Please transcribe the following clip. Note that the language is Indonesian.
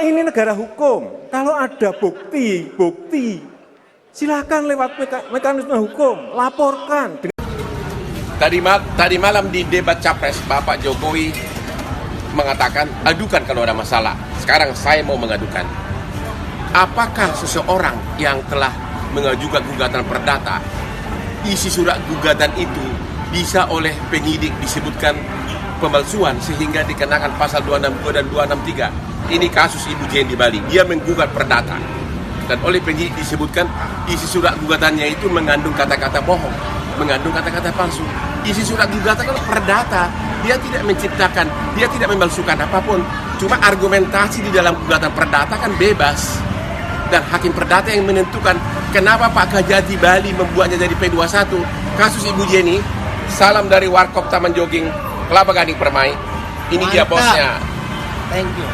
ini negara hukum. Kalau ada bukti, silakan lewat mekanisme hukum, laporkan. Tadi malam di debat Capres, Bapak Jokowi mengatakan, adukan kalau ada masalah. Sekarang saya mau mengadukan. Apakah seseorang yang telah mengajukan gugatan perdata, isi surat gugatan itu bisa oleh penyidik disebutkan pemalsuan sehingga dikenakan pasal 262 dan 263. Ini kasus Ibu Jen di Bali. Dia menggugat perdata. Dan oleh penyidik disebutkan isi surat gugatannya itu mengandung kata-kata bohong, mengandung kata-kata palsu. Isi surat gugatan kan perdata. Dia tidak menciptakan, dia tidak memalsukan apapun. Cuma argumentasi di dalam gugatan perdata kan bebas. Dan hakim perdata yang menentukan kenapa Pak Kajati Bali membuatnya jadi P21. Kasus Ibu Jenny, salam dari Warkop Taman Jogging, Kelapa Gading Permai. Ini dia bosnya. Thank you.